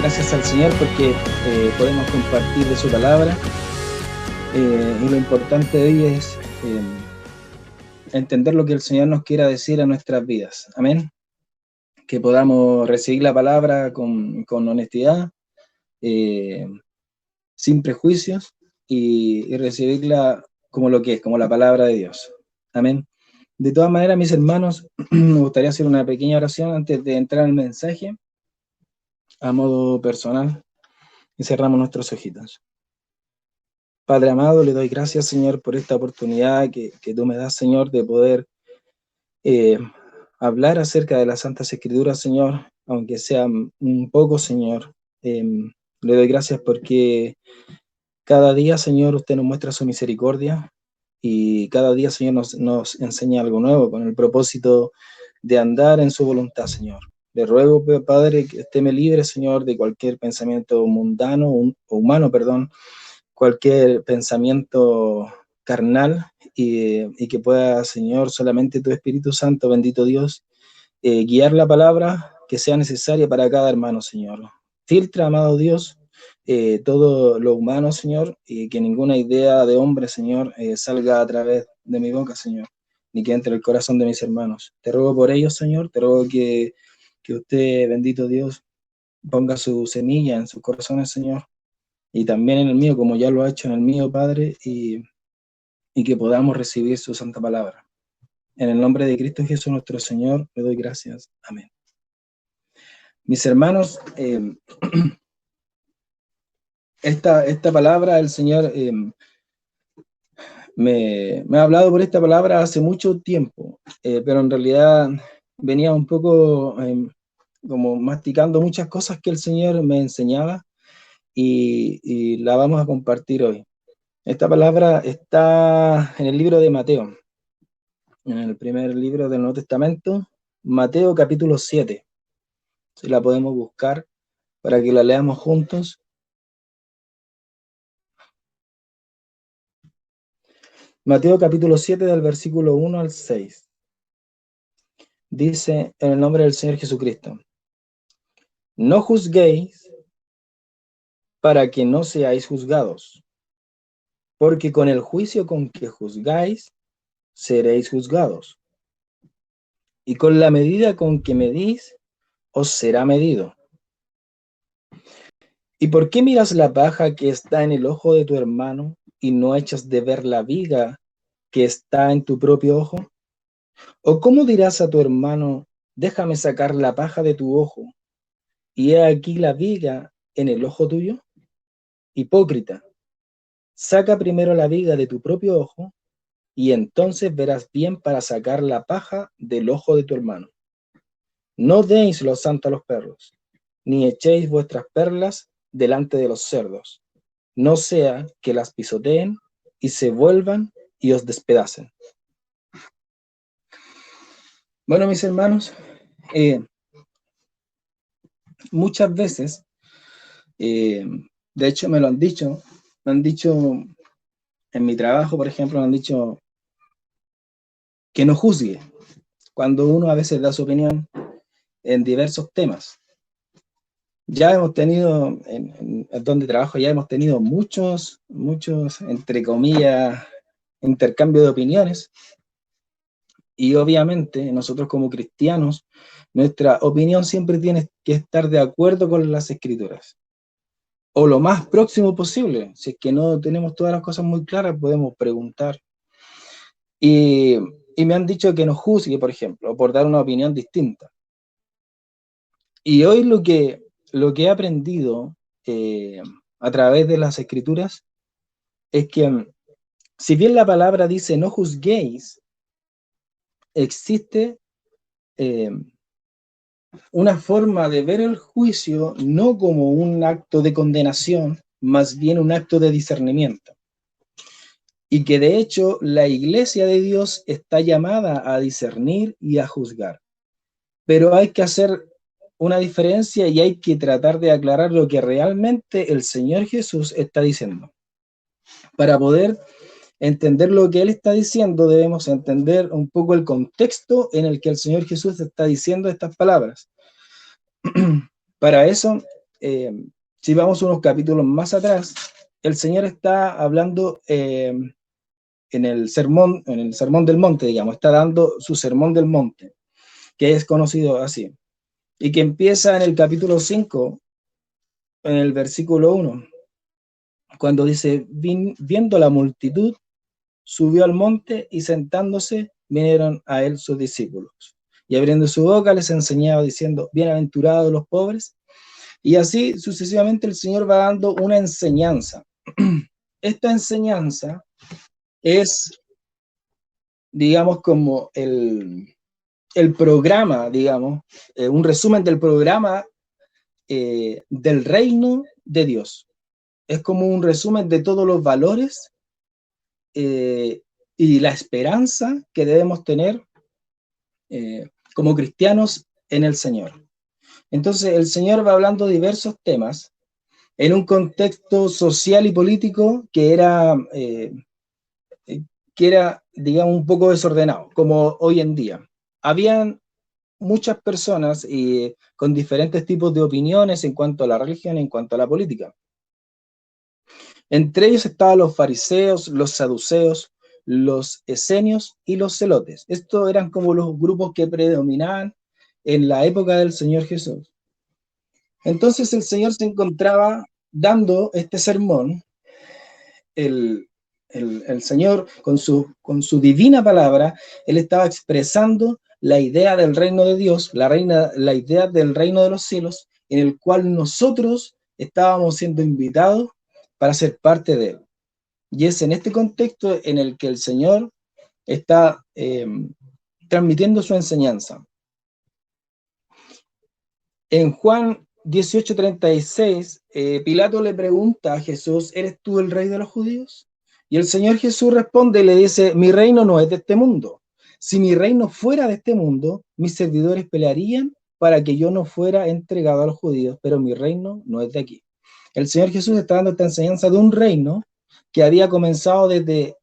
gracias al Señor porque podemos compartir de su palabra, y lo importante de ella es entender lo que el Señor nos quiera decir a nuestras vidas. Amén. Que podamos recibir la palabra con honestidad, sin prejuicios, y recibirla como lo que es, como la palabra de Dios. Amén. De todas maneras, mis hermanos, me gustaría hacer una pequeña oración antes de entrar al mensaje, a modo personal, y cerramos nuestros ojitos. Padre amado, le doy gracias, Señor, por esta oportunidad que tú me das, Señor, de poder hablar acerca de las Santas Escrituras, Señor, aunque sea un poco, Señor. Le doy gracias porque cada día, Señor, usted nos muestra su misericordia, y cada día, Señor, nos enseña algo nuevo con el propósito de andar en su voluntad, Señor. Le ruego, Padre, que usted me libre, Señor, de cualquier pensamiento mundano o humano, perdón, cualquier pensamiento carnal, y que pueda, Señor, solamente tu Espíritu Santo, bendito Dios, guiar la palabra que sea necesaria para cada hermano, Señor. Filtra, amado Dios, todo lo humano, Señor, y que ninguna idea de hombre, Señor, salga a través de mi boca, Señor, ni que entre el corazón de mis hermanos. Te ruego por ellos, Señor, te ruego que usted, bendito Dios, ponga su semilla en sus corazones, Señor, y también en el mío, como ya lo ha hecho en el mío, Padre, y que podamos recibir su santa palabra. En el nombre de Cristo Jesús nuestro Señor, le doy gracias. Amén. Mis hermanos, esta palabra, el Señor me ha hablado por esta palabra hace mucho tiempo, pero en realidad venía un poco como masticando muchas cosas que el Señor me enseñaba, y la vamos a compartir hoy. Esta palabra está en el libro de Mateo, en el primer libro del Nuevo Testamento, Mateo capítulo 7. Si la podemos buscar para que la leamos juntos. Mateo capítulo 7 del versículo 1 al 6. Dice, en el nombre del Señor Jesucristo: no juzguéis para que no seáis juzgados, porque con el juicio con que juzgáis, seréis juzgados, y con la medida con que medís, os será medido. ¿Y por qué miras la paja que está en el ojo de tu hermano, y no echas de ver la viga que está en tu propio ojo? ¿O cómo dirás a tu hermano, déjame sacar la paja de tu ojo, y he aquí la viga en el ojo tuyo? Hipócrita, saca primero la viga de tu propio ojo, y entonces verás bien para sacar la paja del ojo de tu hermano. No deis lo santo a los perros, ni echéis vuestras perlas delante de los cerdos, no sea que las pisoteen y se vuelvan y os despedacen. Bueno, mis hermanos, muchas veces, de hecho me han dicho en mi trabajo, por ejemplo, me han dicho que no juzgue cuando uno a veces da su opinión en diversos temas. Ya hemos tenido, en donde trabajo, ya hemos tenido muchos, entre comillas, intercambio de opiniones, y obviamente nosotros como cristianos, nuestra opinión siempre tiene que estar de acuerdo con las Escrituras, o lo más próximo posible. Si es que no tenemos todas las cosas muy claras, podemos preguntar. Y me han dicho que no juzgue, por ejemplo, por dar una opinión distinta. Y hoy lo que he aprendido a través de las Escrituras es que, si bien la palabra dice no juzguéis, existe una forma de ver el juicio no como un acto de condenación, más bien un acto de discernimiento. Y que de hecho la iglesia de Dios está llamada a discernir y a juzgar. Pero hay que hacer una diferencia y hay que tratar de aclarar lo que realmente el Señor Jesús está diciendo. Para poder entender lo que Él está diciendo, debemos entender un poco el contexto en el que el Señor Jesús está diciendo estas palabras. Para eso, si vamos unos capítulos más atrás, el Señor está hablando en el sermón del monte, digamos, está dando su sermón del monte, que es conocido así, y que empieza en el capítulo 5, en el versículo 1, cuando dice, viendo la multitud, subió al monte y sentándose, vinieron a él sus discípulos. Y abriendo su boca les enseñaba diciendo, bienaventurados los pobres. Y así sucesivamente el Señor va dando una enseñanza. Esta enseñanza es, digamos, como el programa, digamos, un resumen del programa del reino de Dios. Es como un resumen de todos los valores y la esperanza que debemos tener como cristianos en el Señor. Entonces, el Señor va hablando de diversos temas en un contexto social y político que era, digamos, un poco desordenado, como hoy en día. Habían muchas personas con diferentes tipos de opiniones en cuanto a la religión, en cuanto a la política. Entre ellos estaban los fariseos, los saduceos, los esenios y los celotes. Estos eran como los grupos que predominaban en la época del Señor Jesús. Entonces el Señor se encontraba dando este sermón, el Señor con su divina palabra, Él estaba expresando la idea del reino de Dios, la idea del reino de los cielos, en el cual nosotros estábamos siendo invitados para ser parte de él. Y es en este contexto en el que el Señor está transmitiendo su enseñanza. En Juan 18:36, Pilato le pregunta a Jesús, ¿eres tú el rey de los judíos? Y el Señor Jesús responde y le dice, mi reino no es de este mundo. Si mi reino fuera de este mundo, mis servidores pelearían para que yo no fuera entregado a los judíos, pero mi reino no es de aquí. El Señor Jesús está dando esta enseñanza de un reino que había comenzado desde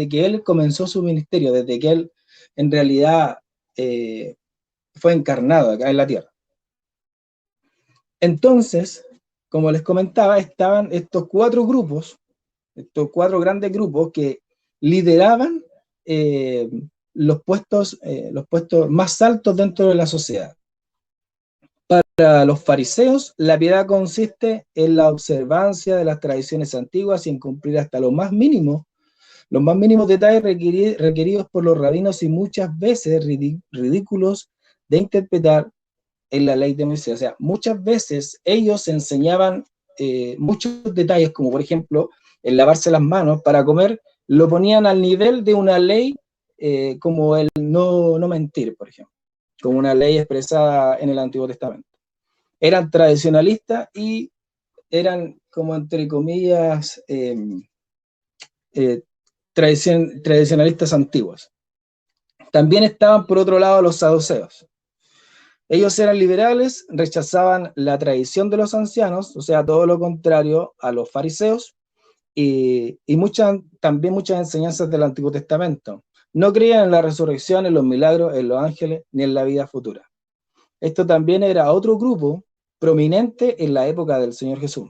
que Él comenzó su ministerio, desde que Él en realidad fue encarnado acá en la tierra. Entonces, como les comentaba, estaban estos cuatro grandes grupos que lideraban los puestos más altos dentro de la sociedad. Para los fariseos, la piedad consiste en la observancia de las tradiciones antiguas y en cumplir hasta los más mínimos detalles requeridos por los rabinos y muchas veces ridículos de interpretar en la ley de Moisés. O sea, muchas veces ellos enseñaban muchos detalles, como por ejemplo, el lavarse las manos para comer, lo ponían al nivel de una ley como el no mentir, por ejemplo, como una ley expresada en el Antiguo Testamento. Eran tradicionalistas y eran, como entre comillas, tradicionalistas antiguos. También estaban, por otro lado, los saduceos. Ellos eran liberales, rechazaban la tradición de los ancianos, o sea, todo lo contrario a los fariseos, y también muchas enseñanzas del Antiguo Testamento. No creían en la resurrección, en los milagros, en los ángeles, ni en la vida futura. Esto también era otro grupo prominente en la época del Señor Jesús.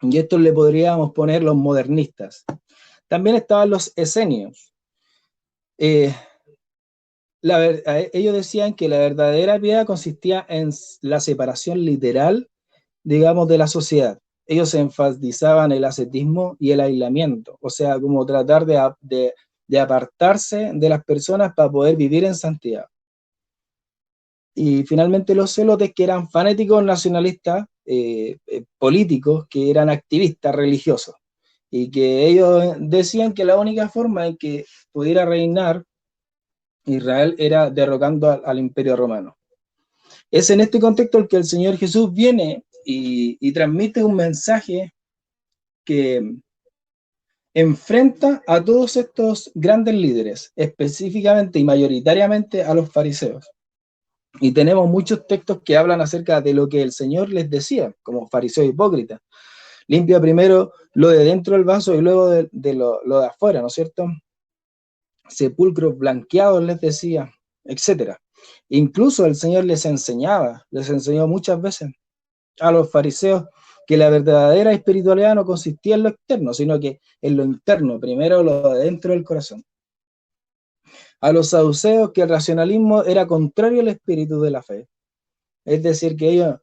Y esto le podríamos poner los modernistas. También estaban los esenios. Ellos decían que la verdadera piedad consistía en la separación literal, digamos, de la sociedad. Ellos enfatizaban el ascetismo y el aislamiento, o sea, como tratar de apartarse de las personas para poder vivir en santidad. Y finalmente los celotes, que eran fanáticos nacionalistas, políticos, que eran activistas religiosos, y que ellos decían que la única forma en que pudiera reinar Israel era derrocando al Imperio Romano. Es en este contexto el que el Señor Jesús viene y transmite un mensaje que enfrenta a todos estos grandes líderes, específicamente y mayoritariamente a los fariseos. Y tenemos muchos textos que hablan acerca de lo que el Señor les decía, como fariseo hipócrita. Limpia primero lo de dentro del vaso y luego de lo de afuera, ¿no es cierto? Sepulcros blanqueados, les decía, etcétera. Incluso el Señor les enseñó muchas veces a los fariseos que la verdadera espiritualidad no consistía en lo externo, sino que en lo interno, primero lo de dentro del corazón. A los saduceos que el racionalismo era contrario al espíritu de la fe. Es decir, que ellos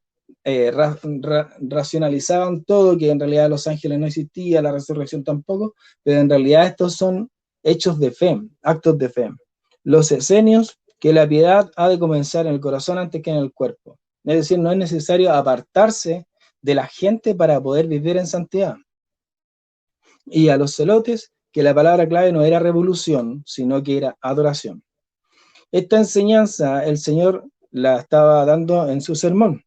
racionalizaban todo, que en realidad los ángeles no existían, la resurrección tampoco, pero en realidad estos son hechos de fe, actos de fe. Los esenios, que la piedad ha de comenzar en el corazón antes que en el cuerpo. Es decir, no es necesario apartarse de la gente para poder vivir en santidad. Y a los celotes, que la palabra clave no era revolución, sino que era adoración. Esta enseñanza el Señor la estaba dando en su sermón.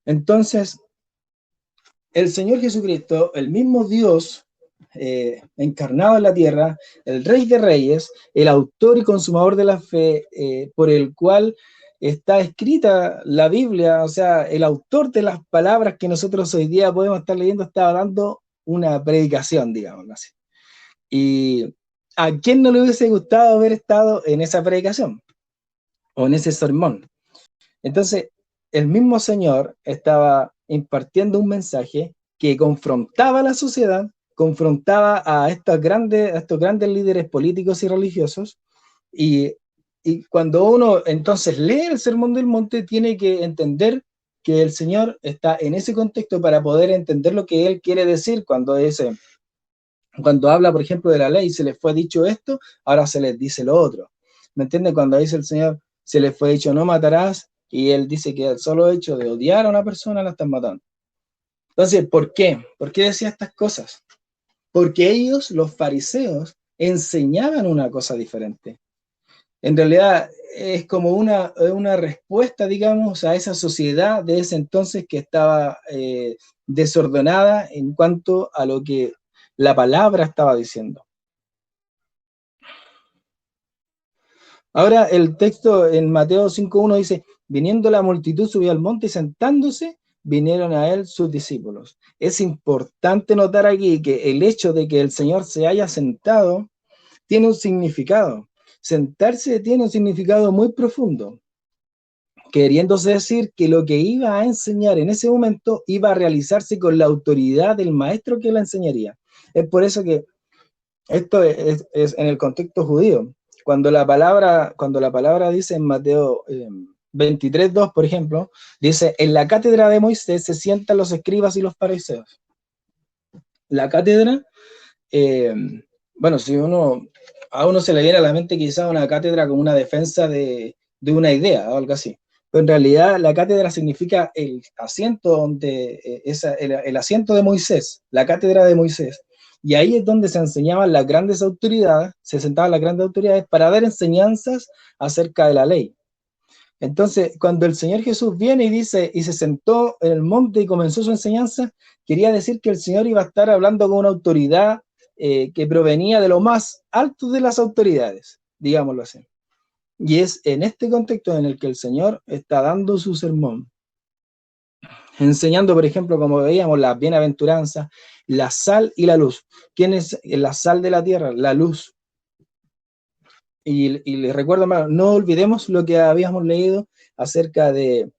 Entonces, el Señor Jesucristo, el mismo Dios encarnado en la tierra, el Rey de Reyes, el autor y consumador de la fe, por el cual está escrita la Biblia, o sea, el autor de las palabras que nosotros hoy día podemos estar leyendo, estaba dando una predicación, digamos así. Y ¿a quién no le hubiese gustado haber estado en esa predicación o en ese sermón? Entonces, el mismo Señor estaba impartiendo un mensaje que confrontaba a la sociedad, confrontaba a estos grandes líderes políticos y religiosos, y cuando uno entonces lee el Sermón del Monte, tiene que entender que el Señor está en ese contexto para poder entender lo que Él quiere decir cuando habla, por ejemplo, de la ley. Se les fue dicho esto, ahora se les dice lo otro. ¿Me entiende? Cuando dice el Señor, se les fue dicho no matarás, y Él dice que el solo hecho de odiar a una persona la están matando. Entonces, ¿por qué? ¿Por qué decía estas cosas? Porque ellos, los fariseos, enseñaban una cosa diferente. En realidad es como una respuesta, digamos, a esa sociedad de ese entonces que estaba desordenada en cuanto a lo que la palabra estaba diciendo. Ahora el texto en Mateo 5.1 dice, viniendo la multitud subió al monte y sentándose, vinieron a él sus discípulos. Es importante notar aquí que el hecho de que el Señor se haya sentado tiene un significado. Sentarse tiene un significado muy profundo, queriéndose decir que lo que iba a enseñar en ese momento iba a realizarse con la autoridad del maestro que la enseñaría. Es por eso que esto es en el contexto judío. Cuando la palabra dice en Mateo 23.2, por ejemplo, dice, en la cátedra de Moisés se sientan los escribas y los fariseos. La cátedra, bueno, si a uno se le viene a la mente quizá una cátedra como una defensa de una idea o algo así. Pero en realidad la cátedra significa el asiento el asiento de Moisés, la cátedra de Moisés. Y ahí es donde se enseñaban las grandes autoridades, se sentaban las grandes autoridades para dar enseñanzas acerca de la ley. Entonces, cuando el Señor Jesús viene y dice, y se sentó en el monte y comenzó su enseñanza, quería decir que el Señor iba a estar hablando con una autoridad que provenía de lo más alto de las autoridades, digámoslo así. Y es en este contexto en el que el Señor está dando su sermón, enseñando, por ejemplo, como veíamos, las bienaventuranzas, la sal y la luz. ¿Quién es la sal de la tierra? La luz. Y les recuerdo, no olvidemos lo que habíamos leído acerca en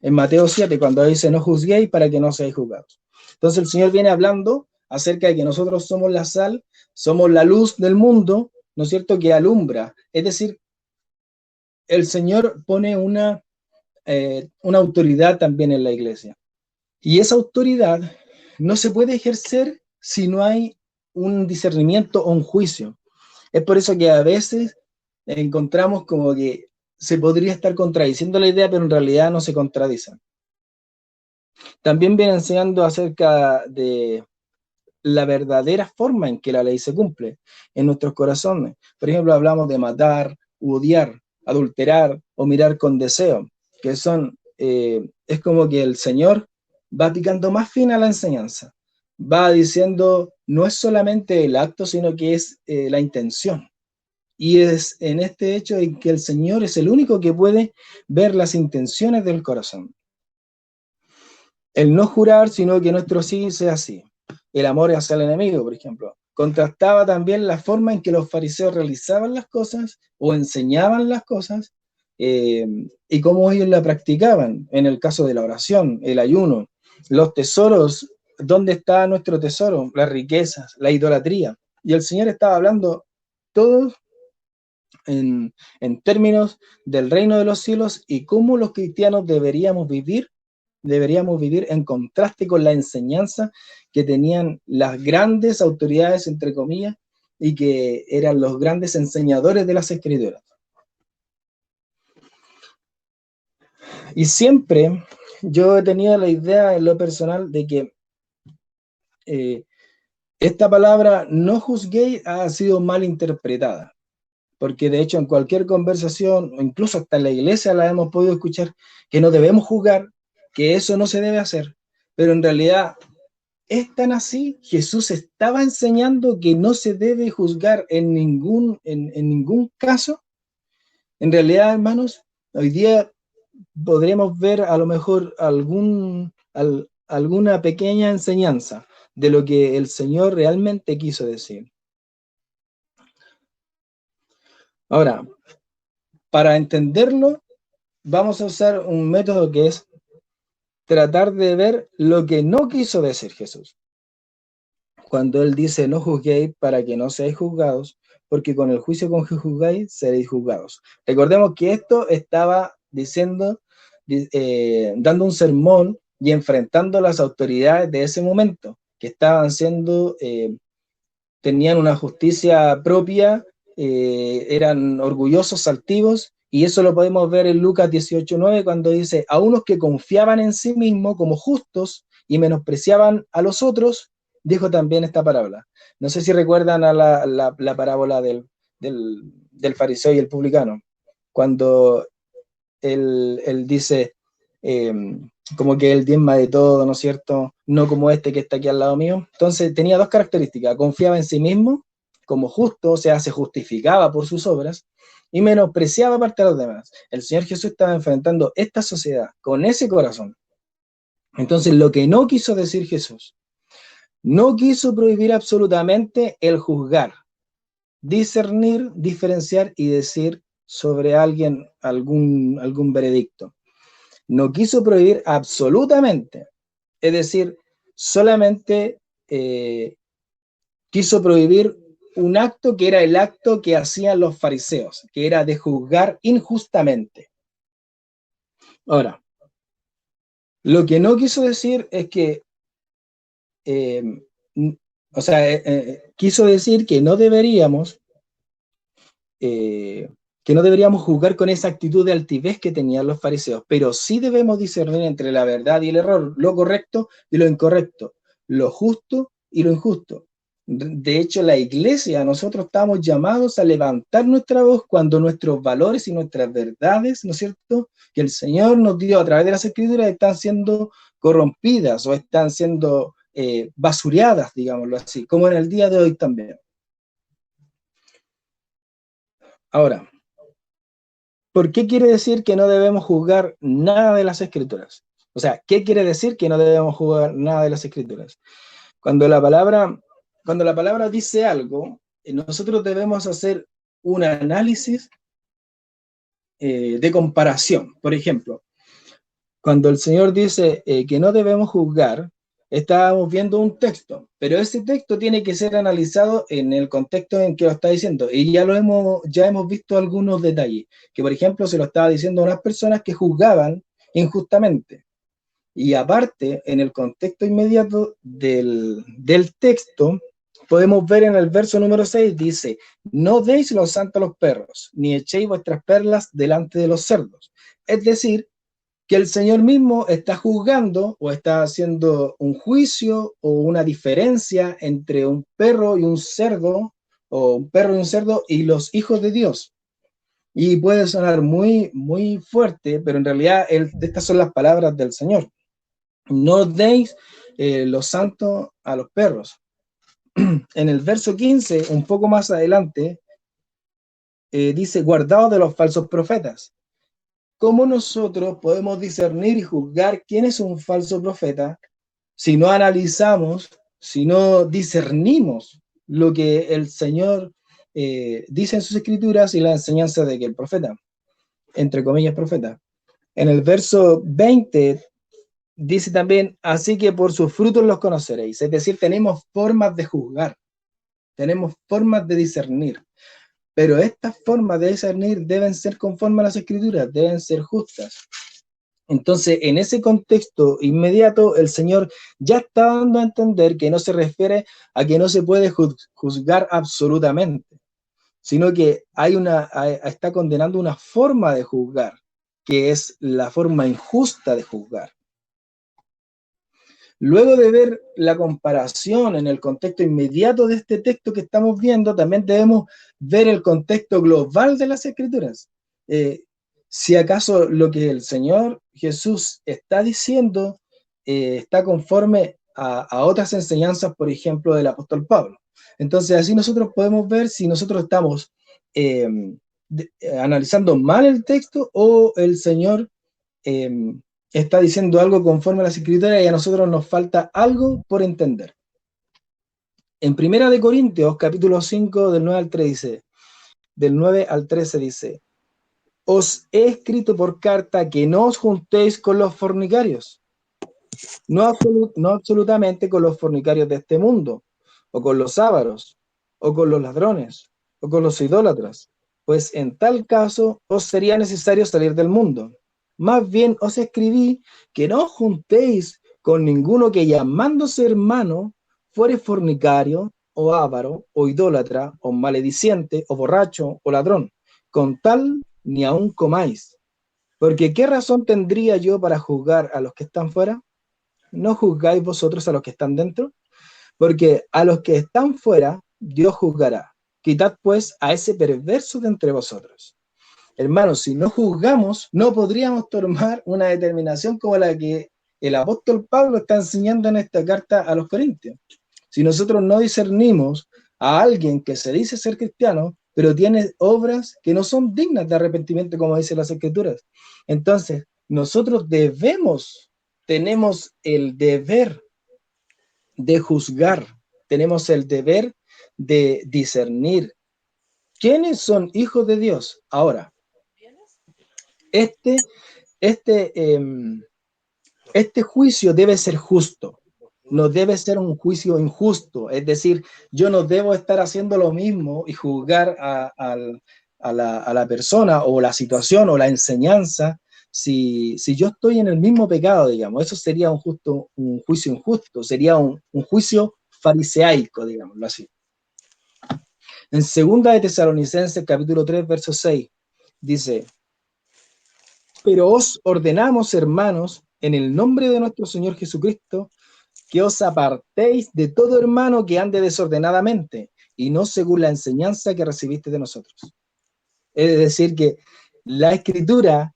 Mateo 7, cuando dice, no juzguéis para que no seáis juzgados. Entonces el Señor viene hablando acerca de que nosotros somos la sal, somos la luz del mundo, ¿no es cierto?, que alumbra. Es decir, el Señor pone una autoridad también en la iglesia. Y esa autoridad no se puede ejercer si no hay un discernimiento o un juicio. Es por eso que a veces encontramos como que se podría estar contradiciendo la idea, pero en realidad no se contradicen. También viene enseñando acerca de la verdadera forma en que la ley se cumple en nuestros corazones. Por ejemplo, hablamos de matar, odiar, adulterar o mirar con deseo, que son, es como que el Señor va picando más fina la enseñanza, va diciendo, no es solamente el acto, sino que es la intención. Y es en este hecho en que el Señor es el único que puede ver las intenciones del corazón. El no jurar, sino que nuestro sí sea sí. El amor hacia el enemigo, por ejemplo. contrastaba también la forma en que los fariseos realizaban las cosas o enseñaban las cosas, y cómo ellos la practicaban, en el caso de la oración, el ayuno, los tesoros, ¿dónde está nuestro tesoro? Las riquezas, la idolatría. Y el Señor estaba hablando todo en términos del reino de los cielos y cómo los cristianos deberíamos vivir en contraste con la enseñanza que tenían las grandes autoridades, entre comillas, y que eran los grandes enseñadores de las Escrituras. Y siempre yo he tenido la idea en lo personal de que esta palabra no juzguéis ha sido mal interpretada, porque de hecho en cualquier conversación, incluso hasta en la iglesia la hemos podido escuchar, que no debemos juzgar, que eso no se debe hacer, pero en realidad es tan así. Jesús estaba enseñando que no se debe juzgar en ningún caso. En realidad, hermanos, hoy día podremos ver a lo mejor alguna pequeña enseñanza de lo que el Señor realmente quiso decir. Ahora, para entenderlo, vamos a usar un método que es tratar de ver lo que no quiso decir Jesús. Cuando Él dice, no juzguéis para que no seáis juzgados, porque con el juicio con que juzgáis, seréis juzgados. Recordemos que esto estaba diciendo, dando un sermón y enfrentando a las autoridades de ese momento, que estaban siendo, tenían una justicia propia, eran orgullosos, altivos, y eso lo podemos ver en Lucas 18:9, cuando dice, a unos que confiaban en sí mismos como justos y menospreciaban a los otros, dijo también esta parábola. No sé si recuerdan a la parábola del fariseo y el publicano, cuando él dice, como que él diezma de todo, ¿no es cierto? No como este que está aquí al lado mío. Entonces tenía dos características: confiaba en sí mismo como justo, o sea, se justificaba por sus obras, y menospreciaba parte de los demás. El Señor Jesús estaba enfrentando esta sociedad con ese corazón. Entonces, lo que no quiso decir Jesús, no quiso prohibir absolutamente el juzgar, discernir, diferenciar y decir sobre alguien algún veredicto. No quiso prohibir absolutamente, es decir, solamente quiso prohibir un acto que era el acto que hacían los fariseos, que era de juzgar injustamente. Ahora, lo que no quiso decir es que, quiso decir que no deberíamos juzgar con esa actitud de altivez que tenían los fariseos, pero sí debemos discernir entre la verdad y el error, lo correcto y lo incorrecto, lo justo y lo injusto. De hecho, la iglesia, nosotros estamos llamados a levantar nuestra voz cuando nuestros valores y nuestras verdades, ¿no es cierto?, que el Señor nos dio a través de las Escrituras, están siendo corrompidas o están siendo basureadas, digámoslo así, como en el día de hoy también. Ahora, ¿por qué quiere decir que no debemos juzgar nada de las Escrituras? O sea, ¿qué quiere decir que no debemos juzgar nada de las Escrituras? Cuando la palabra dice algo, nosotros debemos hacer un análisis de comparación. Por ejemplo, cuando el Señor dice que no debemos juzgar, estábamos viendo un texto, pero ese texto tiene que ser analizado en el contexto en que lo está diciendo, y ya hemos visto algunos detalles, que por ejemplo se lo estaba diciendo a unas personas que juzgaban injustamente, y aparte, en el contexto inmediato del texto, podemos ver en el verso número 6, dice, no deis los santos a los perros, ni echéis vuestras perlas delante de los cerdos. Es decir, que el Señor mismo está juzgando o está haciendo un juicio o una diferencia entre un perro y un cerdo, o un perro y un cerdo y los hijos de Dios. Y puede sonar muy, muy fuerte, pero en realidad estas son las palabras del Señor. No deis los santos a los perros. En el verso 15, un poco más adelante, dice, guardaos de los falsos profetas. ¿Cómo nosotros podemos discernir y juzgar quién es un falso profeta si no analizamos, si no discernimos lo que el Señor dice en sus escrituras y la enseñanza de que el profeta, entre comillas profeta. En el verso 20 dice también, así que por sus frutos los conoceréis. Es decir, tenemos formas de juzgar, tenemos formas de discernir, pero estas formas de discernir deben ser conforme a las escrituras, deben ser justas. Entonces, en ese contexto inmediato, el Señor ya está dando a entender que no se refiere a que no se puede juzgar absolutamente, sino que está condenando una forma de juzgar, que es la forma injusta de juzgar. Luego de ver la comparación en el contexto inmediato de este texto que estamos viendo, también debemos ver el contexto global de las Escrituras. Si acaso lo que el Señor Jesús está diciendo está conforme a otras enseñanzas, por ejemplo, del apóstol Pablo. Entonces, así nosotros podemos ver si nosotros estamos analizando mal el texto o el Señor está diciendo algo conforme a las escrituras y a nosotros nos falta algo por entender. En 1 Corintios, capítulo 5, del 9 al 3 dice, del 9 al 13 dice, os he escrito por carta que no os juntéis con los fornicarios, no absolutamente con los fornicarios de este mundo, o con los ávaros, o con los ladrones, o con los idólatras, pues en tal caso os sería necesario salir del mundo. Más bien os escribí que no os juntéis con ninguno que llamándose hermano fuere fornicario, o avaro, o idólatra, o malediciente, o borracho, o ladrón. Con tal ni aun comáis. Porque ¿qué razón tendría yo para juzgar a los que están fuera? ¿No juzgáis vosotros a los que están dentro? Porque a los que están fuera, Dios juzgará. Quitad pues a ese perverso de entre vosotros. Hermanos, si no juzgamos, no podríamos tomar una determinación como la que el apóstol Pablo está enseñando en esta carta a los Corintios. Si nosotros no discernimos a alguien que se dice ser cristiano, pero tiene obras que no son dignas de arrepentimiento, como dicen las Escrituras, entonces nosotros tenemos el deber de juzgar, tenemos el deber de discernir quiénes son hijos de Dios. Ahora, este juicio debe ser justo, no debe ser un juicio injusto, es decir, yo no debo estar haciendo lo mismo y juzgar a la persona o la situación o la enseñanza si yo estoy en el mismo pecado, digamos. Eso sería un juicio injusto, sería un juicio fariseaico, digámoslo así. En 2 de Tesalonicenses, capítulo 3, verso 6, dice, pero os ordenamos, hermanos, en el nombre de nuestro Señor Jesucristo, que os apartéis de todo hermano que ande desordenadamente, y no según la enseñanza que recibiste de nosotros. Es decir, que la Escritura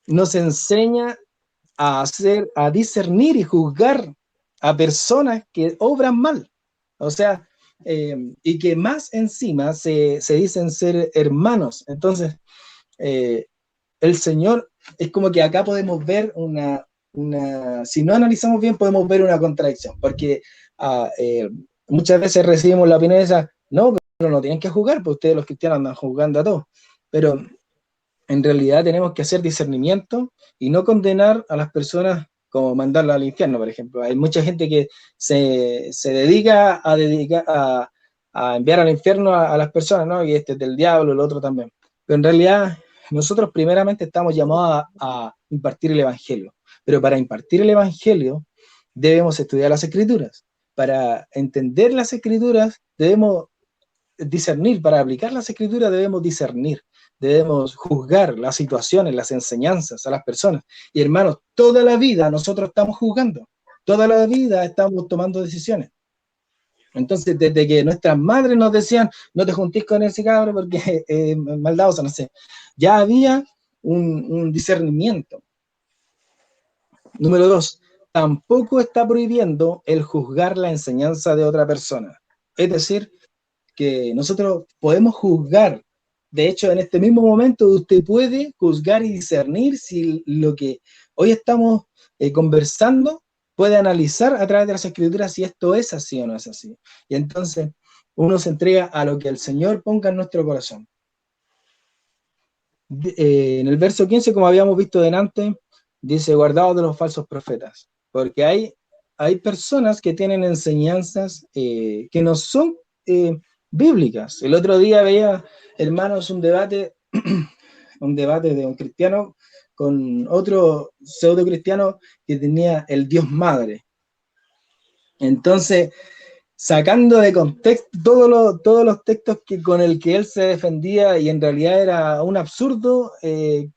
nos enseña a discernir y juzgar a personas que obran mal. O sea, y que más encima se dicen ser hermanos. Entonces, el Señor, es como que acá podemos ver si no analizamos bien, podemos ver una contradicción, porque muchas veces recibimos la opinión esa, no, pero no tienen que juzgar, pues ustedes los cristianos andan juzgando a todos, pero en realidad tenemos que hacer discernimiento y no condenar a las personas como mandarlas al infierno, por ejemplo. Hay mucha gente que se dedica a enviar al infierno a las personas, ¿no? Y este es del diablo, el otro también. Pero en realidad nosotros primeramente estamos llamados a impartir el Evangelio. Pero para impartir el Evangelio debemos estudiar las Escrituras. Para entender las Escrituras debemos discernir. Para aplicar las Escrituras debemos discernir. Debemos juzgar las situaciones, las enseñanzas a las personas. Y hermanos, toda la vida nosotros estamos juzgando. Toda la vida estamos tomando decisiones. Entonces, desde que nuestras madres nos decían, no te juntís con ese cabro porque maldadoso, no sé, ya había un discernimiento. Número 2, tampoco está prohibiendo el juzgar la enseñanza de otra persona. Es decir, que nosotros podemos juzgar. De hecho, en este mismo momento usted puede juzgar y discernir si lo que hoy estamos conversando puede analizar a través de las Escrituras si esto es así o no es así. Y entonces uno se entrega a lo que el Señor ponga en nuestro corazón. En el verso 15, como habíamos visto delante, dice, guardaos de los falsos profetas, porque hay personas que tienen enseñanzas que no son bíblicas. El otro día veía, hermanos, un debate de un cristiano con otro pseudo cristiano que tenía el Dios Madre. Entonces, sacando de contexto todos los textos con el que él se defendía, y en realidad era un absurdo en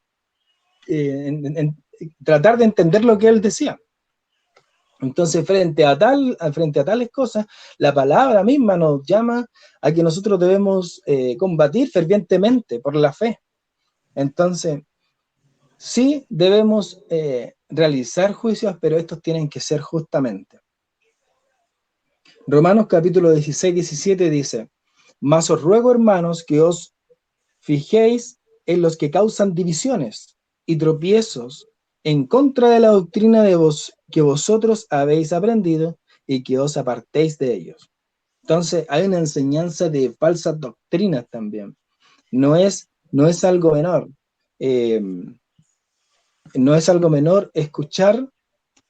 tratar de entender lo que él decía. Entonces, frente a tales cosas, la palabra misma nos llama a que nosotros debemos combatir fervientemente por la fe. Entonces, sí debemos realizar juicios, pero estos tienen que ser justamente. Romanos capítulo 16, 17 dice, mas os ruego, hermanos, que os fijéis en los que causan divisiones y tropiezos en contra de la doctrina que vosotros habéis aprendido y que os apartéis de ellos. Entonces hay una enseñanza de falsas doctrinas también. No es algo menor. No es algo menor escuchar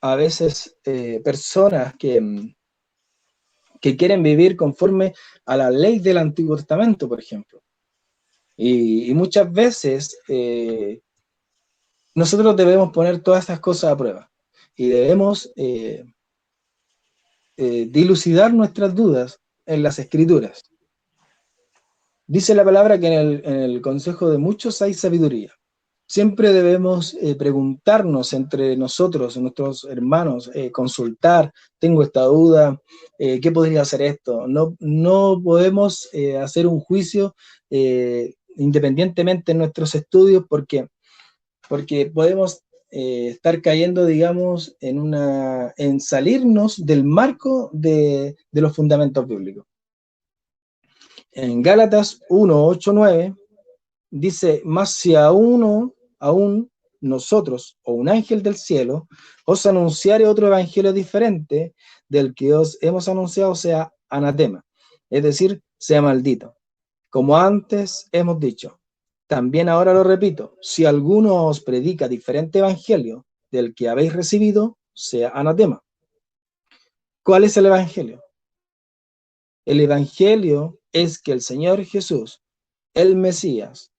a veces personas que quieren vivir conforme a la ley del Antiguo Testamento, por ejemplo. Y muchas veces nosotros debemos poner todas estas cosas a prueba y debemos dilucidar nuestras dudas en las Escrituras. Dice la palabra que en el consejo de muchos hay sabiduría. Siempre debemos preguntarnos entre nosotros, nuestros hermanos, consultar, tengo esta duda, ¿qué podría hacer esto? No podemos hacer un juicio independientemente en nuestros estudios porque podemos estar cayendo, digamos, en salirnos del marco de los fundamentos bíblicos. En Gálatas 1, 8, 9 dice, más si aún nosotros o un ángel del cielo os anunciare otro evangelio diferente del que os hemos anunciado, sea anatema, es decir, sea maldito. Como antes hemos dicho, también ahora lo repito, si alguno os predica diferente evangelio del que habéis recibido, sea anatema. ¿Cuál es el evangelio? El evangelio es que el Señor Jesús, el Mesías,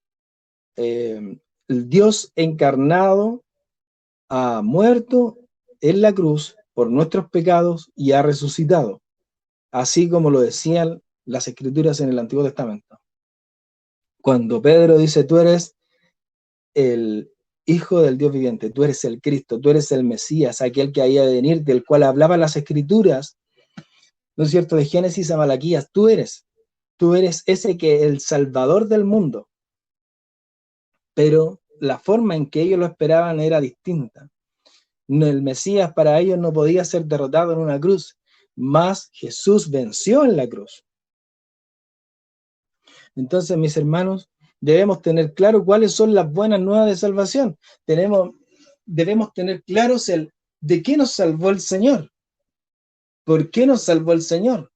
el Dios encarnado, ha muerto en la cruz por nuestros pecados y ha resucitado, así como lo decían las Escrituras en el Antiguo Testamento. Cuando Pedro dice, tú eres el Hijo del Dios viviente, tú eres el Cristo, tú eres el Mesías, aquel que había de venir, del cual hablaban las Escrituras, ¿no es cierto?, de Génesis a Malaquías, tú eres ese que el Salvador del mundo. Pero la forma en que ellos lo esperaban era distinta. El Mesías para ellos no podía ser derrotado en una cruz, mas Jesús venció en la cruz. Entonces, mis hermanos, debemos tener claro cuáles son las buenas nuevas de salvación. Debemos tener claros de qué nos salvó el Señor, por qué nos salvó el Señor,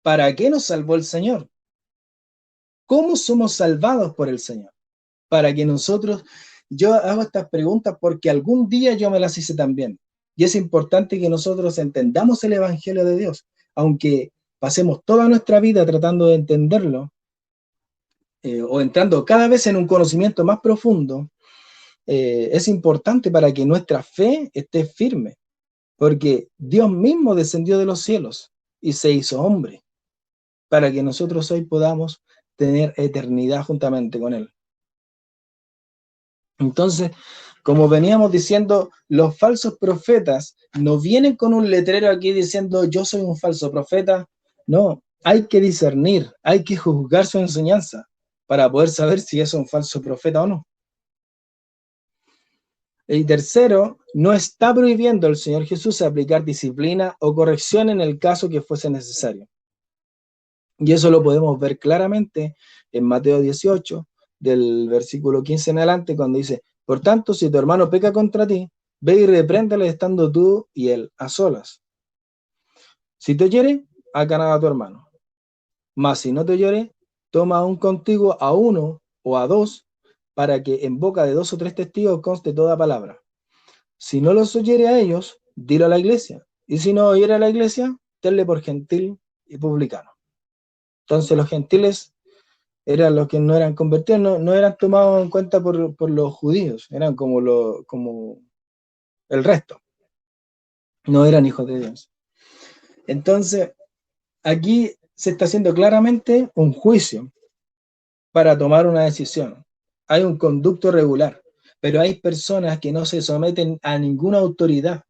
para qué nos salvó el Señor, cómo somos salvados por el Señor. Para que nosotros, yo hago estas preguntas porque algún día yo me las hice también. Y es importante que nosotros entendamos el Evangelio de Dios, aunque pasemos toda nuestra vida tratando de entenderlo, o entrando cada vez en un conocimiento más profundo, es importante para que nuestra fe esté firme, porque Dios mismo descendió de los cielos y se hizo hombre, para que nosotros hoy podamos tener eternidad juntamente con Él. Entonces, como veníamos diciendo, los falsos profetas no vienen con un letrero aquí diciendo yo soy un falso profeta. No, hay que discernir, hay que juzgar su enseñanza para poder saber si es un falso profeta o no. Y tercero, no está prohibiendo el Señor Jesús aplicar disciplina o corrección en el caso que fuese necesario. Y eso lo podemos ver claramente en Mateo 18, del versículo 15 en adelante, cuando dice, por tanto, si tu hermano peca contra ti, Ve y repréndele estando tú y él a solas. Si te oyere, has ganado a tu hermano. Mas si no te oyere, toma aún contigo a uno o a dos, para que en boca de dos o tres testigos conste toda palabra. Si no los oyere a ellos, dilo a la iglesia. Y si no oyere a la iglesia, tenle por gentil y publicano. Entonces los gentiles eran los que no eran convertidos, no eran tomados en cuenta por los judíos, eran como el resto, no eran hijos de Dios. Entonces, aquí se está haciendo claramente un juicio para tomar una decisión. Hay un conducto regular, pero hay personas que no se someten a ninguna autoridad.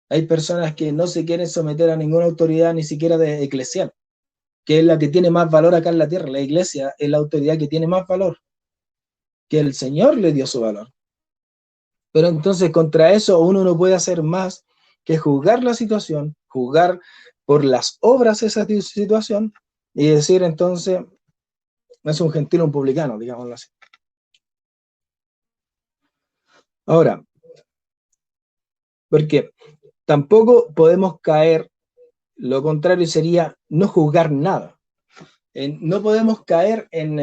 Hay personas que no se quieren someter a ninguna autoridad, ni siquiera de eclesial, que es la que tiene más valor acá en la tierra. La iglesia es la autoridad que tiene más valor, que el Señor le dio su valor. Pero entonces contra eso uno no puede hacer más que juzgar la situación, juzgar por las obras esa situación y decir entonces, es un gentil o un publicano, digámoslo así. Ahora, porque tampoco podemos caer, lo contrario sería no juzgar nada. No podemos caer en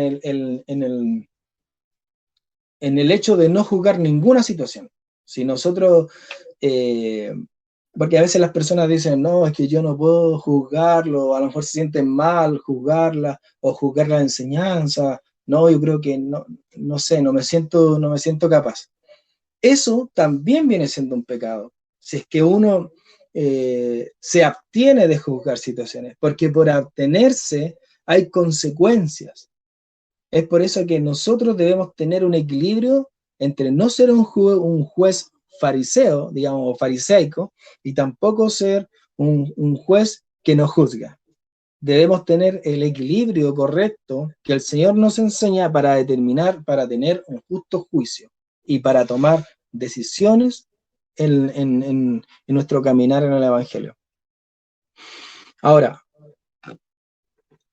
el hecho de no juzgar ninguna situación. Si nosotros, porque a veces las personas dicen, no, es que yo no puedo juzgarlo, a lo mejor se sienten mal juzgarla o juzgar la enseñanza, no, yo creo que no sé, no me siento capaz. Eso también viene siendo un pecado, si es que uno se abstiene de juzgar situaciones, porque por abstenerse hay consecuencias. Es por eso que nosotros debemos tener un equilibrio entre no ser un juez fariseo, digamos, fariseico, y tampoco ser un juez que no juzga. Debemos tener el equilibrio correcto que el Señor nos enseña para determinar, para tener un justo juicio y para tomar decisiones en nuestro caminar en el Evangelio. Ahora,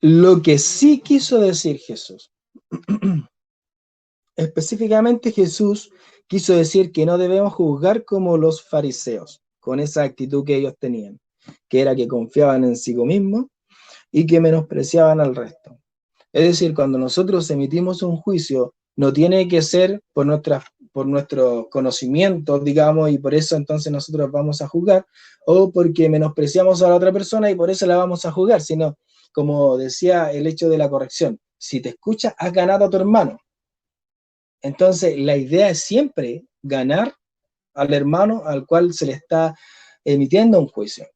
lo que sí quiso decir Jesús, específicamente Jesús quiso decir que no debemos juzgar como los fariseos, con esa actitud que ellos tenían, que era que confiaban en sí mismos y que menospreciaban al resto. Es decir, cuando nosotros emitimos un juicio, no tiene que ser por nuestros conocimientos, digamos, y por eso entonces nosotros vamos a juzgar, o porque menospreciamos a la otra persona y por eso la vamos a juzgar, sino, como decía el hecho de la corrección, si te escucha, has ganado a tu hermano. Entonces, la idea es siempre ganar al hermano al cual se le está emitiendo un juicio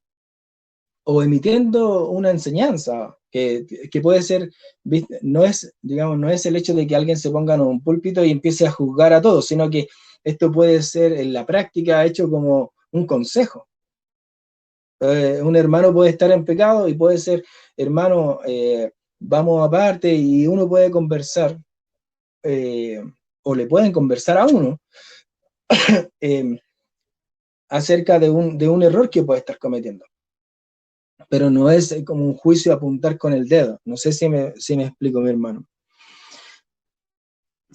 o emitiendo una enseñanza que puede ser, no es, digamos, no es el hecho de que alguien se ponga en un púlpito y empiece a juzgar a todos, sino que esto puede ser en la práctica hecho como un consejo. Un hermano puede estar en pecado y puede ser, hermano, vamos aparte y uno puede conversar, o le pueden conversar a uno acerca de un error que puede estar cometiendo. Pero no es como un juicio apuntar con el dedo. No sé si me explico, mi hermano.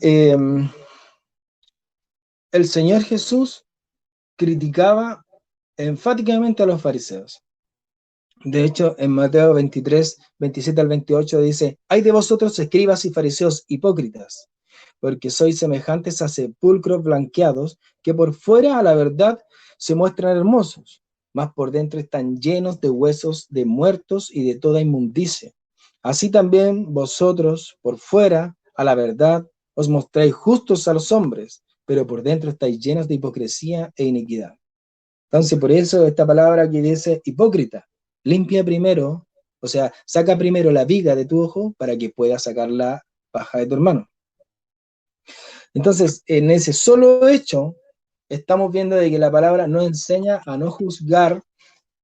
El Señor Jesús criticaba enfáticamente a los fariseos. De hecho, en Mateo 23, 27 al 28 dice, «Ay de vosotros, escribas y fariseos hipócritas, porque sois semejantes a sepulcros blanqueados, que por fuera a la verdad se muestran hermosos, mas por dentro están llenos de huesos de muertos y de toda inmundicia. Así también vosotros, por fuera a la verdad, os mostráis justos a los hombres, pero por dentro estáis llenos de hipocresía e iniquidad». Entonces, por eso esta palabra que dice hipócrita, limpia primero, o sea, saca primero la viga de tu ojo para que puedas sacar la paja de tu hermano. Entonces, en ese solo hecho, estamos viendo de que la palabra no enseña a no juzgar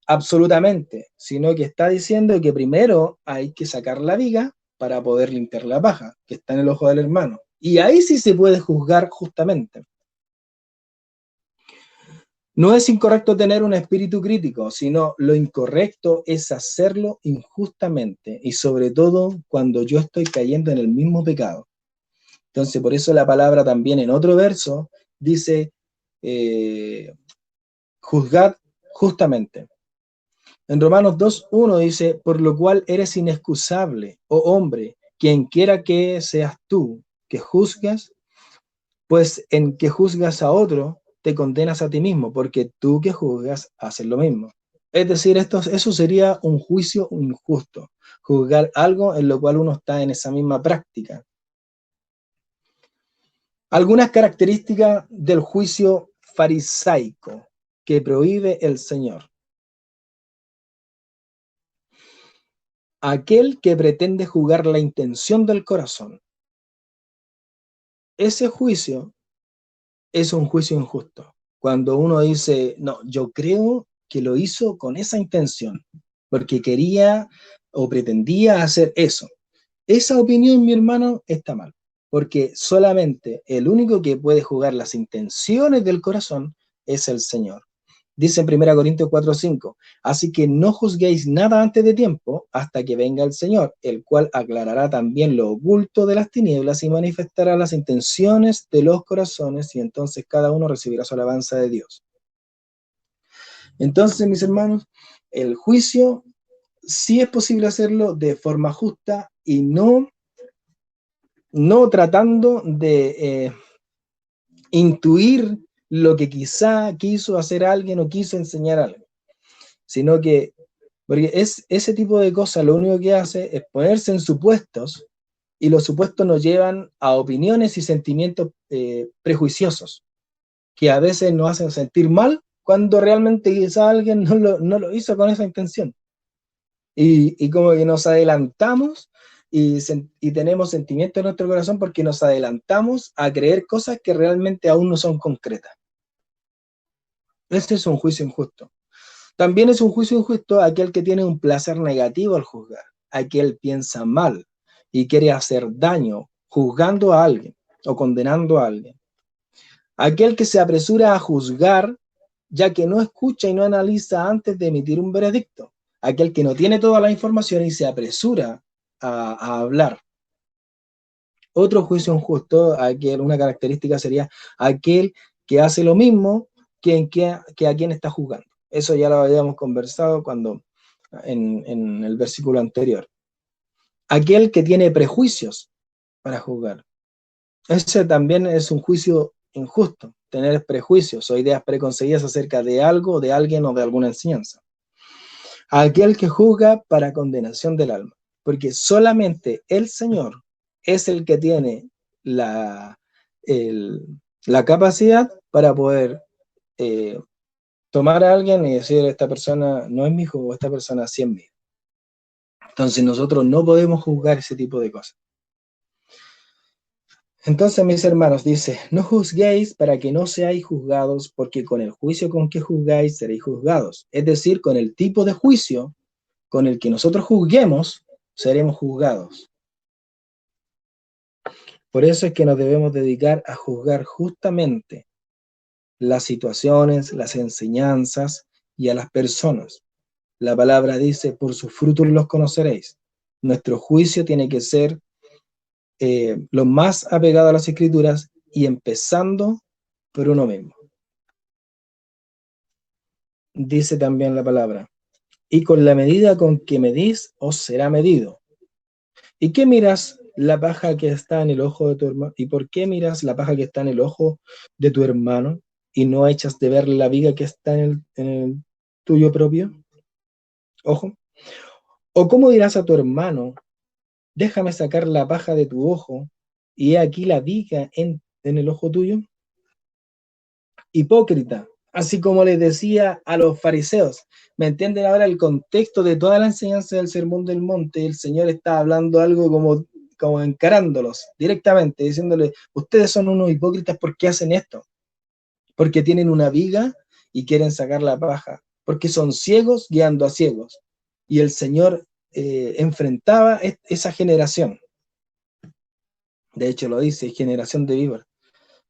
absolutamente, sino que está diciendo que primero hay que sacar la viga para poder limpiar la paja que está en el ojo del hermano. Y ahí sí se puede juzgar justamente. No es incorrecto tener un espíritu crítico, sino lo incorrecto es hacerlo injustamente y sobre todo cuando yo estoy cayendo en el mismo pecado. Entonces, por eso la palabra también en otro verso dice, juzgad justamente. En Romanos 2:1 dice, por lo cual eres inexcusable, oh hombre, quien quiera que seas tú, que juzgas, pues en que juzgas a otro, te condenas a ti mismo, porque tú que juzgas haces lo mismo. Es decir, eso sería un juicio injusto, juzgar algo en lo cual uno está en esa misma práctica. Algunas características del juicio farisaico que prohíbe el Señor. Aquel que pretende juzgar la intención del corazón. Ese juicio es un juicio injusto. Cuando uno dice, no, yo creo que lo hizo con esa intención, porque quería o pretendía hacer eso. Esa opinión, mi hermano, está mal, porque solamente el único que puede juzgar las intenciones del corazón es el Señor. Dice en 1 Corintios 4:5, así que no juzguéis nada antes de tiempo hasta que venga el Señor, el cual aclarará también lo oculto de las tinieblas y manifestará las intenciones de los corazones, y entonces cada uno recibirá su alabanza de Dios. Entonces, mis hermanos, el juicio sí es posible hacerlo de forma justa y no tratando de intuir lo que quizá quiso hacer alguien o quiso enseñar algo, sino que, porque ese tipo de cosas lo único que hace es ponerse en supuestos, y los supuestos nos llevan a opiniones y sentimientos prejuiciosos, que a veces nos hacen sentir mal cuando realmente quizá alguien no lo hizo con esa intención. Y como que nos adelantamos y tenemos sentimientos en nuestro corazón porque nos adelantamos a creer cosas que realmente aún no son concretas. Este es un juicio injusto. También es un juicio injusto aquel que tiene un placer negativo al juzgar, aquel piensa mal y quiere hacer daño juzgando a alguien o condenando a alguien. Aquel que se apresura a juzgar ya que no escucha y no analiza antes de emitir un veredicto. Aquel que no tiene toda la información y se apresura a hablar. Otro juicio injusto, una característica sería aquel que hace lo mismo que a quien está juzgando. Eso ya lo habíamos conversado en el versículo anterior. Aquel que tiene prejuicios para juzgar. Ese también es un juicio injusto, tener prejuicios o ideas preconcebidas acerca de algo, de alguien o de alguna enseñanza. Aquel que juzga para condenación del alma, porque solamente el Señor es el que tiene la capacidad para poder tomar a alguien y decir, esta persona no es mi hijo o esta persona sí es mía. Entonces nosotros no podemos juzgar ese tipo de cosas. Entonces, mis hermanos, dice, no juzguéis para que no seáis juzgados, porque con el juicio con que juzgáis seréis juzgados. Es decir, con el tipo de juicio con el que nosotros juzguemos, seremos juzgados. Por eso es que nos debemos dedicar a juzgar justamente las situaciones, las enseñanzas y a las personas. La palabra dice, por sus frutos los conoceréis. Nuestro juicio tiene que ser lo más apegado a las Escrituras y empezando por uno mismo. Dice también la palabra, y con la medida con que medís, os será medido. ¿Y qué miras la paja que está en el ojo de tu hermano? ¿Y por qué miras la paja que está en el ojo de tu hermano y no echas de ver la viga que está en el tuyo propio ojo? ¿O cómo dirás a tu hermano, déjame sacar la paja de tu ojo y he aquí la viga en el ojo tuyo? Hipócrita, así como les decía a los fariseos. ¿Me entienden ahora el contexto de toda la enseñanza del Sermón del Monte? El Señor está hablando algo como encarándolos directamente, diciéndole, ustedes son unos hipócritas porque hacen esto, porque tienen una viga y quieren sacar la paja, porque son ciegos guiando a ciegos. Y el Señor enfrentaba esa generación. De hecho lo dice, generación de víboras.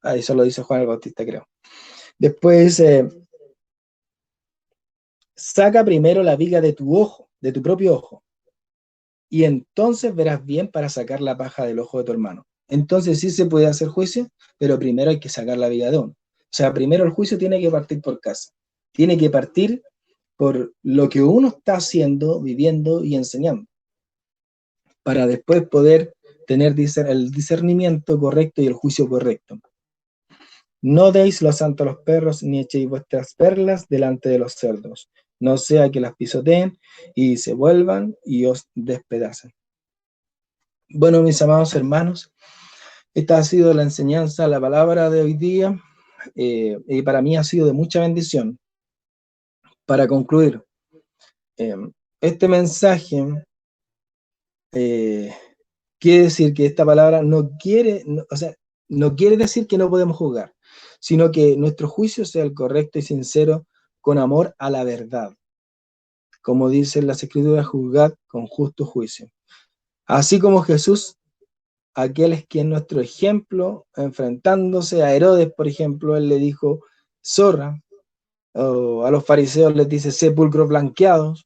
Eso lo dice Juan el Bautista, creo. Después dice, saca primero la viga de tu ojo, de tu propio ojo, y entonces verás bien para sacar la paja del ojo de tu hermano. Entonces sí se puede hacer juicio, pero primero hay que sacar la viga de uno. O sea, primero el juicio tiene que partir por casa. tiene que partir por lo que uno está haciendo, viviendo y enseñando, para después poder tener el discernimiento correcto y el juicio correcto. No deis lo santo a los perros, ni echéis vuestras perlas delante de los cerdos, no sea que las pisoteen y se vuelvan y os despedacen. Bueno, mis amados hermanos, esta ha sido la enseñanza, la palabra de hoy día, y para mí ha sido de mucha bendición. Para concluir, este mensaje quiere decir que esta palabra no quiere decir que no podemos juzgar, sino que nuestro juicio sea el correcto y sincero con amor a la verdad. Como dicen las Escrituras, juzgad con justo juicio. Así como Jesús, aquel es quien nuestro ejemplo, enfrentándose a Herodes, por ejemplo, él le dijo zorra, o a los fariseos les dice sepulcros blanqueados.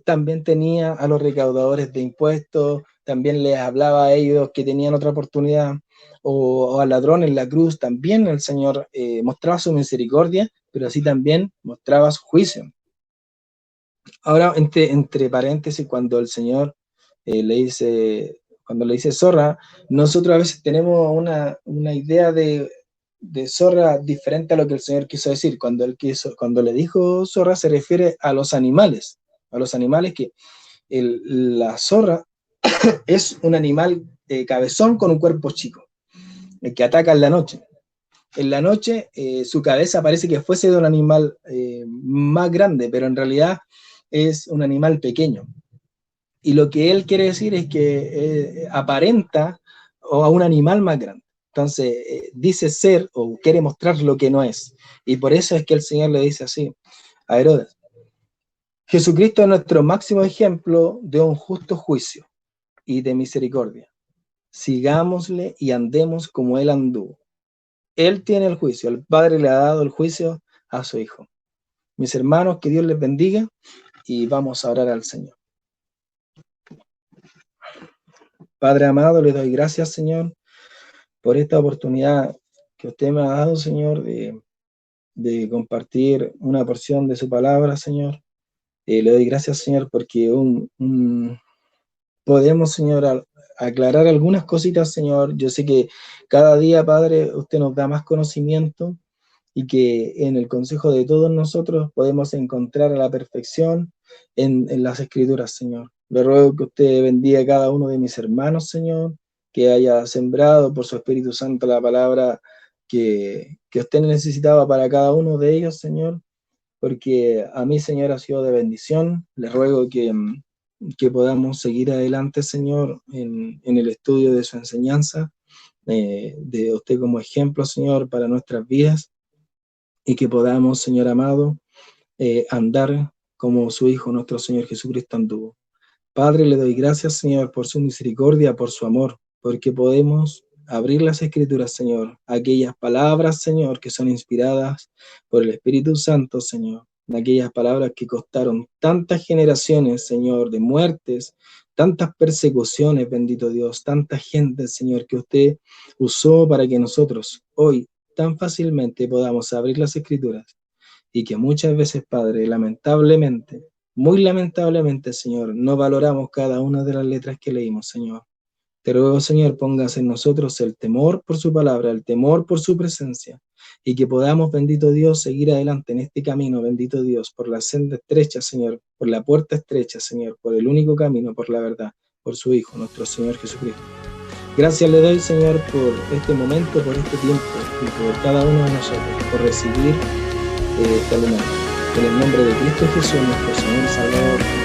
También tenía a los recaudadores de impuestos, también les hablaba a ellos que tenían otra oportunidad, o al ladrón en la cruz. También el Señor mostraba su misericordia, pero así también mostraba su juicio. Ahora, entre paréntesis, cuando el Señor le dice zorra, nosotros a veces tenemos una idea de zorra diferente a lo que el Señor quiso decir. Cuando le dijo zorra, se refiere a los animales que la zorra es un animal cabezón con un cuerpo chico, que ataca en la noche. En la noche su cabeza parece que fuese de un animal más grande, pero en realidad es un animal pequeño. Y lo que él quiere decir es que aparenta a un animal más grande. Entonces dice ser o quiere mostrar lo que no es. Y por eso es que el Señor le dice así a Herodes. Jesucristo es nuestro máximo ejemplo de un justo juicio y de misericordia. Sigámosle y andemos como Él anduvo. Él tiene el juicio, el Padre le ha dado el juicio a su Hijo. Mis hermanos, que Dios les bendiga y vamos a orar al Señor. Padre amado, le doy gracias, Señor, por esta oportunidad que usted me ha dado, Señor, de compartir una porción de su palabra, Señor. Le doy gracias, Señor, porque podemos, Señor, aclarar algunas cositas, Señor. Yo sé que cada día, Padre, usted nos da más conocimiento y que en el consejo de todos nosotros podemos encontrar a la perfección en las Escrituras, Señor. Le ruego que usted bendiga a cada uno de mis hermanos, Señor, que haya sembrado por su Espíritu Santo la palabra que usted necesitaba para cada uno de ellos, Señor, porque a mí, Señor, ha sido de bendición. Le ruego que podamos seguir adelante, Señor, en el estudio de su enseñanza, de usted como ejemplo, Señor, para nuestras vidas, y que podamos, Señor amado, andar como su Hijo, nuestro Señor Jesucristo anduvo. Padre, le doy gracias, Señor, por su misericordia, por su amor, porque podemos abrir las Escrituras, Señor, aquellas palabras, Señor, que son inspiradas por el Espíritu Santo, Señor, aquellas palabras que costaron tantas generaciones, Señor, de muertes, tantas persecuciones, bendito Dios, tanta gente, Señor, que usted usó para que nosotros hoy tan fácilmente podamos abrir las Escrituras, y que muchas veces, Padre, lamentablemente, muy lamentablemente, Señor, no valoramos cada una de las letras que leímos, Señor. Te ruego, Señor, pongas en nosotros el temor por su palabra, el temor por su presencia, y que podamos, bendito Dios, seguir adelante en este camino, bendito Dios, por la senda estrecha, Señor, por la puerta estrecha, Señor, por el único camino, por la verdad, por su Hijo, nuestro Señor Jesucristo. Gracias le doy, Señor, por este momento, por este tiempo, y por cada uno de nosotros, por recibir este alimento. En el nombre de Cristo Jesús, nuestro Señor y Salvador.